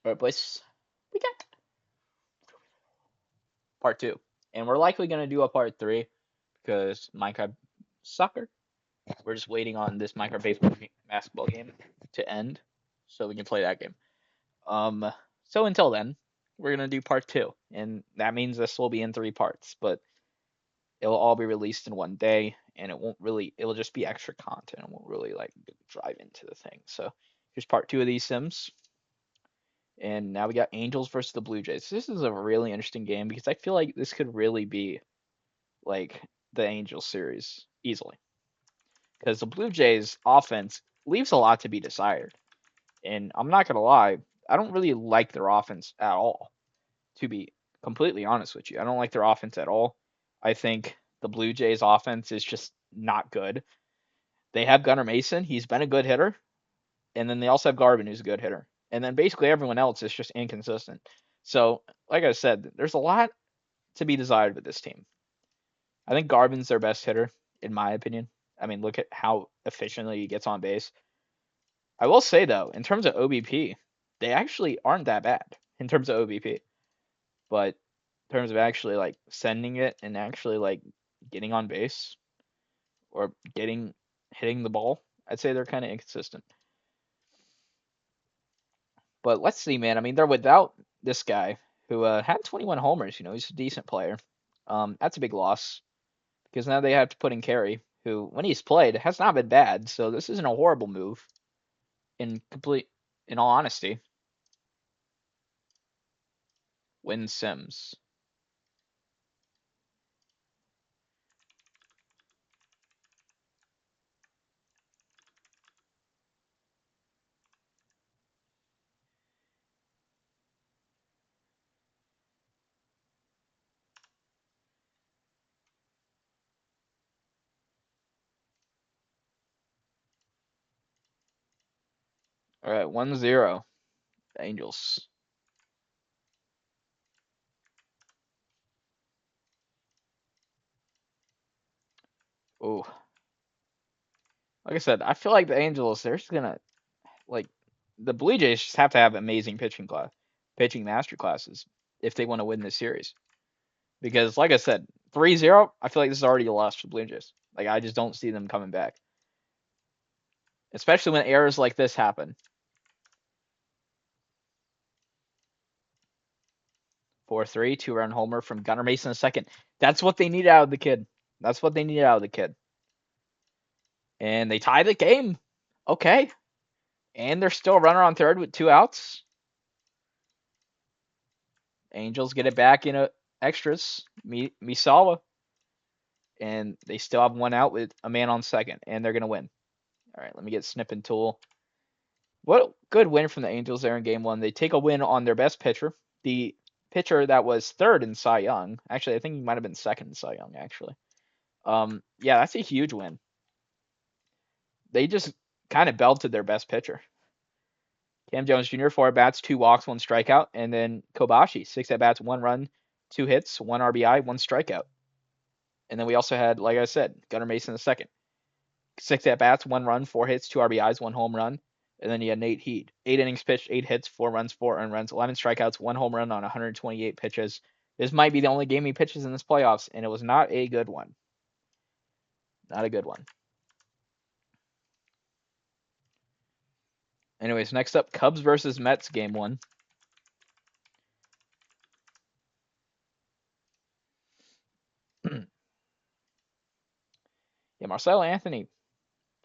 All right, boys, we got part two, and we're likely gonna do a part three because Minecraft sucker. We're just waiting on this Minecraft basketball game to end so we can play that game. Um, so until then, we're gonna do part two, and that means this will be in three parts, but it'll all be released in one day, and it'll just be extra content. It won't really like drive into the thing. So here's part two of these Sims. And now we got Angels versus the Blue Jays. This is a really interesting game because I feel like this could really be like the Angels series easily. Because the Blue Jays offense leaves a lot to be desired. And I'm not gonna lie, I don't really like their offense at all, to be completely honest with you. I don't like their offense at all. I think the Blue Jays offense is just not good. They have Gunnar Mason, he's been a good hitter, and then they also have Garvin, who's a good hitter. And then basically everyone else is just inconsistent. So, like I said, there's a lot to be desired with this team. I think Garvin's their best hitter, in my opinion. I mean, look at how efficiently he gets on base. I will say though, in terms of OBP, they actually aren't that bad in terms of OBP. But in terms of actually like sending it and actually like getting on base or getting hitting the ball, I'd say they're kind of inconsistent. But let's see, man. I mean, they're without this guy who had 21 homers. You know, he's a decent player. That's a big loss because now they have to put in Carey, who, when he's played, has not been bad. So this isn't a horrible move. In all honesty, win Sims. All right, 1-0. Angels. Oh, like I said, I feel like the Angels, they're just gonna like the Blue Jays just have to have amazing pitching master classes if they want to win this series. Because like I said, 3-0, I feel like this is already a loss for Blue Jays. Like I just don't see them coming back. Especially when errors like this happen. 4-3, two-run homer from Gunnar Mason a second. That's what they needed out of the kid. That's what they needed out of the kid. And they tie the game. Okay. And they're still a runner on third with two outs. Angels get it back in extras. Misawa. And they still have one out with a man on second. And they're going to win. All right, let me get Snip and Tool. What a good win from the Angels there in game one. They take a win on their best pitcher. The pitcher that was third in Cy Young. Actually, I think he might have been second in Cy Young, actually. Yeah, that's a huge win. They just kind of belted their best pitcher. Cam Jones Jr., 4 at bats, 2 walks, 1 strikeout. And then Kobashi, 6 at bats, 1 run, 2 hits, 1 RBI, 1 strikeout. And then we also had, like I said, Gunnar Mason the second. 6 at bats, 1 run, 4 hits, 2 RBIs, 1 home run. And then you had Nate Heat. 8 innings pitched, 8 hits, 4 runs, 4 earned runs, 11 strikeouts, 1 home run on 128 pitches. This might be the only game he pitches in this playoffs, and it was not a good one. Not a good one. Anyways, next up, Cubs versus Mets, game one. Yeah, Marcelo Anthony,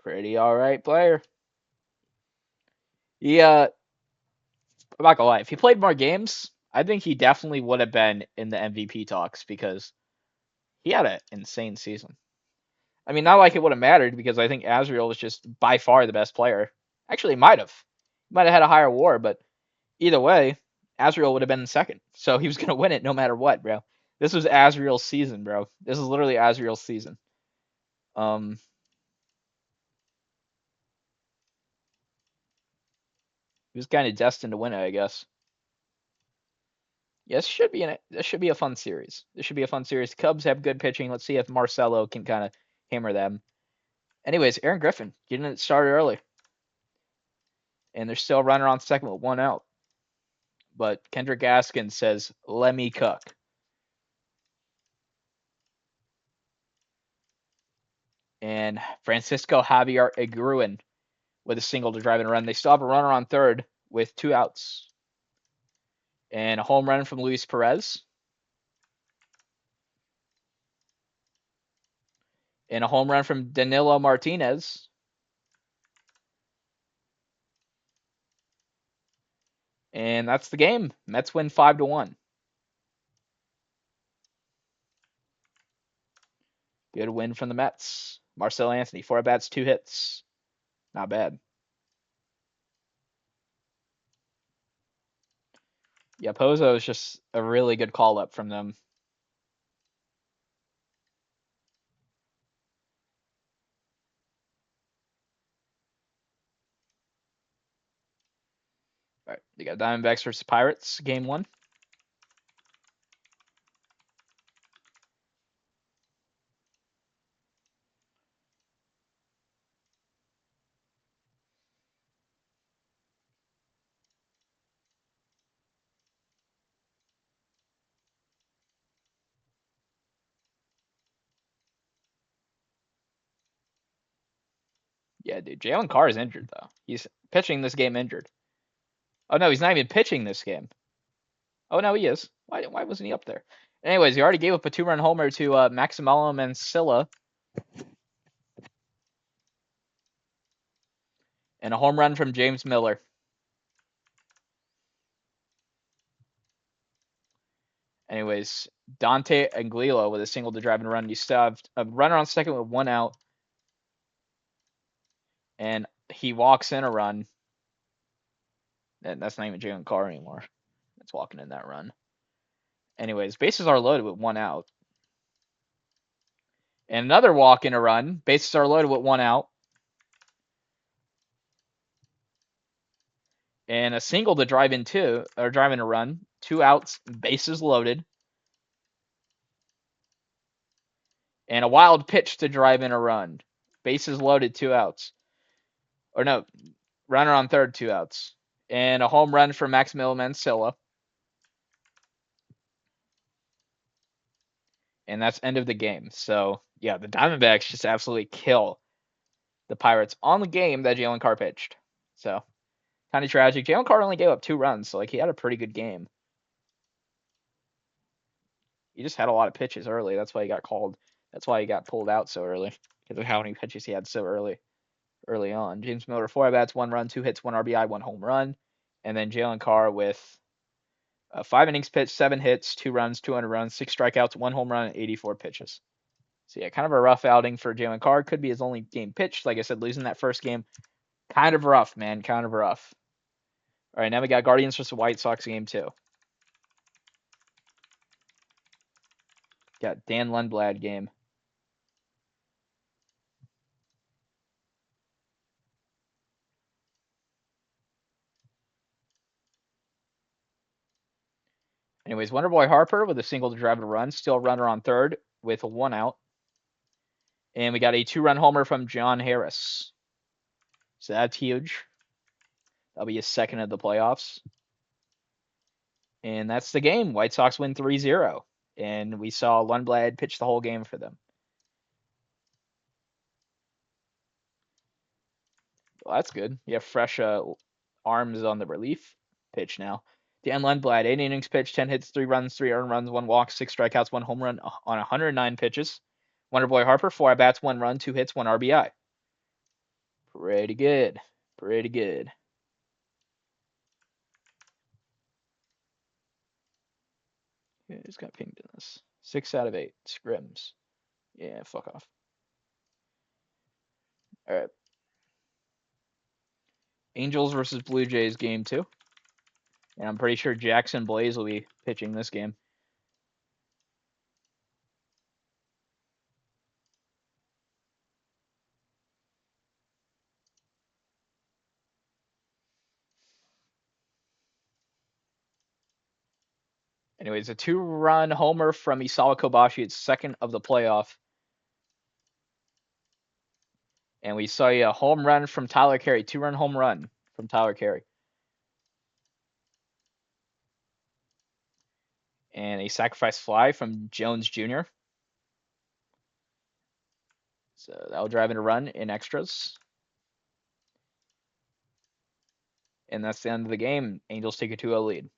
pretty all right player. I'm not gonna lie, if he played more games, I think he definitely would have been in the MVP talks because he had an insane season. I mean, not like it would have mattered because I think Azriel was just by far the best player. Actually, he might have had a higher WAR, but either way, Azriel would have been in second, so he was gonna win it no matter what, bro. This was Azriel's season, bro. This is literally Azriel's season. Um, he was kind of destined to win it, I guess. Yes, this should be a fun series. This should be a fun series. Cubs have good pitching. Let's see if Marcelo can kind of hammer them. Anyways, Aaron Griffin getting it started early, and there's still a runner on second with 1 out. but Kendrick Gaskin says, "Let me cook." And Francisco Javier Aguirre with a single to drive and run. They still have a runner on third with 2 outs. And a home run from Luis Perez. And a home run from Danilo Martinez. And that's the game. Mets win 5-1. Good win from the Mets. Marcell Anthony, 4 at-bats, 2 hits. Not bad. Yeah, Pozo is just a really good call-up from them. All right, they got Diamondbacks versus Pirates, game 1. Yeah, dude, Jalen Carr is injured, though. He's pitching this game injured. Oh, no, he's not even pitching this game. Oh, no, he is. Why wasn't he up there? Anyways, he already gave up a 2-run homer to Maximiliano Mancilla. And a home run from James Miller. Anyways, Dante Anguilo with a single to drive and run. You still have a runner on second with 1 out. And he walks in a run. And that's not even Jalen Carr anymore. That's walking in that run. Anyways, bases are loaded with 1 out. And another walk in a run. Bases are loaded with 1 out. And a single to drive in a run. 2 outs, bases loaded. And a wild pitch to drive in a run. Bases loaded, 2 outs. Or no, runner on third, 2 outs. And a home run for Maximiliano Mancilla. And that's end of the game. So, yeah, the Diamondbacks just absolutely kill the Pirates on the game that Jalen Carr pitched. So, kind of tragic. Jalen Carr only gave up 2 runs, so like he had a pretty good game. He just had a lot of pitches early. That's why he got called. That's why he got pulled out so early because of how many pitches he had so early on. James Miller, 4 at-bats, 1 run, 2 hits, 1 RBI, 1 home run. And then Jalen Carr with 5 innings pitched, 7 hits, 2 runs, 200 runs, 6 strikeouts, 1 home run, and 84 pitches. So yeah, kind of a rough outing for Jalen Carr. Could be his only game pitched. Like I said, losing that first game, kind of rough, man. Kind of rough. All right, now we got Guardians versus White Sox game 2. Got Dan Lundblad game. Anyways, Wonderboy Harper with a single to drive and a run. Still runner on third with 1 out. And we got a 2-run homer from John Harris. So that's huge. That'll be his second of the playoffs. And that's the game. White Sox win 3-0. And we saw Lundblad pitch the whole game for them. Well, that's good. You have fresh arms on the relief pitch now. Dan Lundblad, 8 innings pitched, 10 hits, 3 runs, 3 earned runs, 1 walk, 6 strikeouts, 1 home run on 109 pitches. Wonderboy Harper, 4 at-bats, 1 run, 2 hits, 1 RBI. Pretty good. Pretty good. Who's got pinged in this? 6 out of 8. Scrims. Yeah, fuck off. All right. Angels versus Blue Jays game 2. And I'm pretty sure Jackson Blaze will be pitching this game. Anyways, a 2-run homer from Isawa Kobashi. It's second of the playoff. And we saw a home run from Tyler Carey. 2-run home run from Tyler Carey. And a sacrifice fly from Jones Jr. So that'll drive in a run in extras. And that's the end of the game. Angels take a 2-0 lead.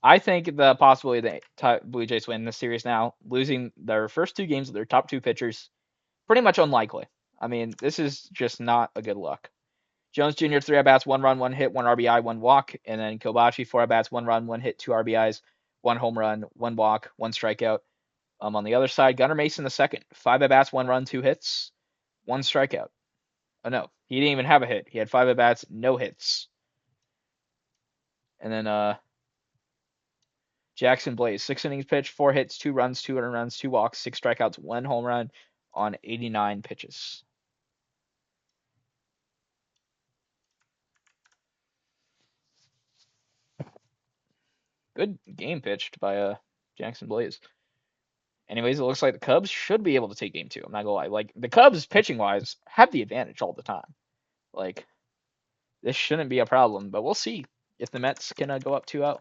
I think the possibility that Blue Jays win this series now, losing their first two games with their top two pitchers, pretty much unlikely. I mean, this is just not a good look. Jones Jr. 3 at bats, 1 run, 1 hit, 1 RBI, 1 walk, and then Kobashi 4 at bats, 1 run, 1 hit, 2 RBIs, 1 home run, 1 walk, 1 strikeout. On the other side, Gunnar Mason the second, 5 at bats, 1 run, 2 hits, 1 strikeout. Oh no, he didn't even have a hit. He had 5 at bats, no hits. And then Jackson Blaze, 6 innings pitched, 4 hits, 2 runs, 2 earned runs, 2 walks, 6 strikeouts, 1 home run on 89 pitches. Good game pitched by Jackson Blaze. Anyways, it looks like the Cubs should be able to take game two. I'm not gonna lie. Like the Cubs pitching wise have the advantage all the time. Like this shouldn't be a problem, but we'll see if the Mets can go up 2-0.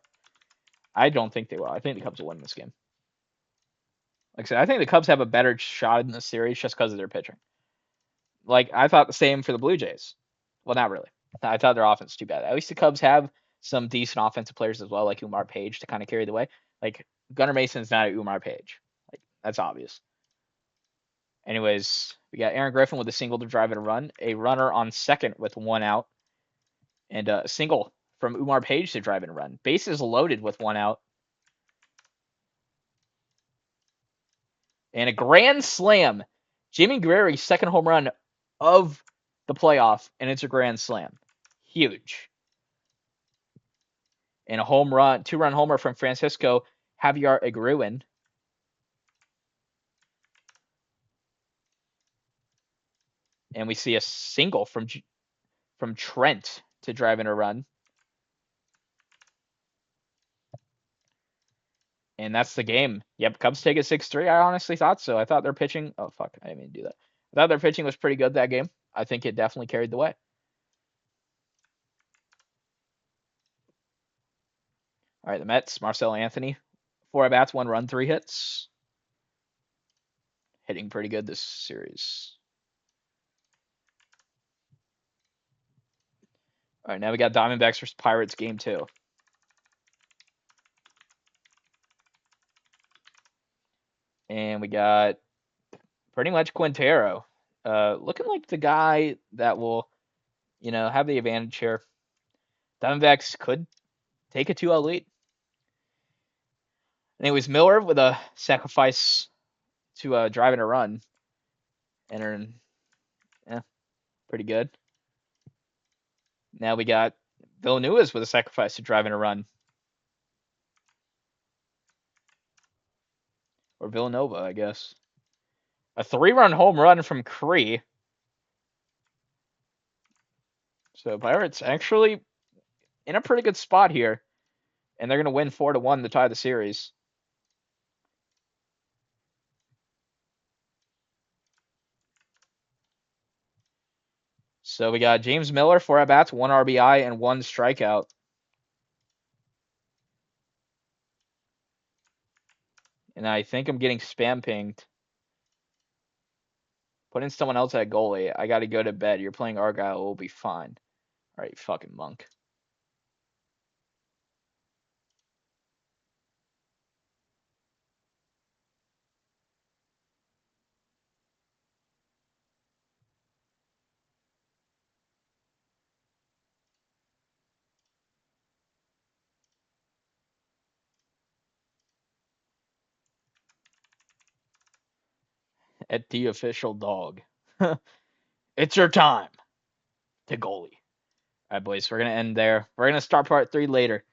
I don't think they will. I think the Cubs will win this game. Like I said, I think the Cubs have a better shot in this series just because of their pitching. Like I thought the same for the Blue Jays. Well, not really. I thought their offense was too bad. At least the Cubs have some decent offensive players as well, like Umar Page to kind of carry the way. Like Gunnar Mason's not a Umar Page. Like that's obvious. Anyways, we got Aaron Griffin with a single to drive in a run, a runner on second with 1 out, and a single from Umar Page to drive in a run. Bases loaded with 1 out. And a grand slam. Jamie Guerrero's second home run of the playoff, and it's a grand slam. Huge. And a home run, 2-run homer from Francisco Javier Aguirre. And we see a single from Trent to drive in a run. And that's the game. Yep, Cubs take it 6-3. I honestly thought so. I thought their pitching. Oh fuck, I didn't mean to do that. I thought their pitching was pretty good that game. I think it definitely carried the way. All right, the Mets. Marcell Anthony, 4 at bats, 1 run, 3 hits. Hitting pretty good this series. All right, now we got Diamondbacks versus Pirates game 2. And we got pretty much Quintero. Looking like the guy that will, have the advantage here. Diamondbacks could take a 2-0 lead. And it was Miller with a sacrifice to drive in a run. And pretty good. Now we got Villanueva's with a sacrifice to drive in a run. Or Villanova, I guess. A 3-run home run from Cree. So Pirates actually in a pretty good spot here. And they're going to win 4-1 to tie the series. So we got James Miller, 4 at bats, 1 RBI, and 1 strikeout. And I think I'm getting spam pinged. Put in someone else at goalie. I got to go to bed. You're playing Argyle. We'll be fine. All right, fucking monk. At the official dog. It's your time to goalie. All right, boys, we're going to end there. We're going to start part 3 later.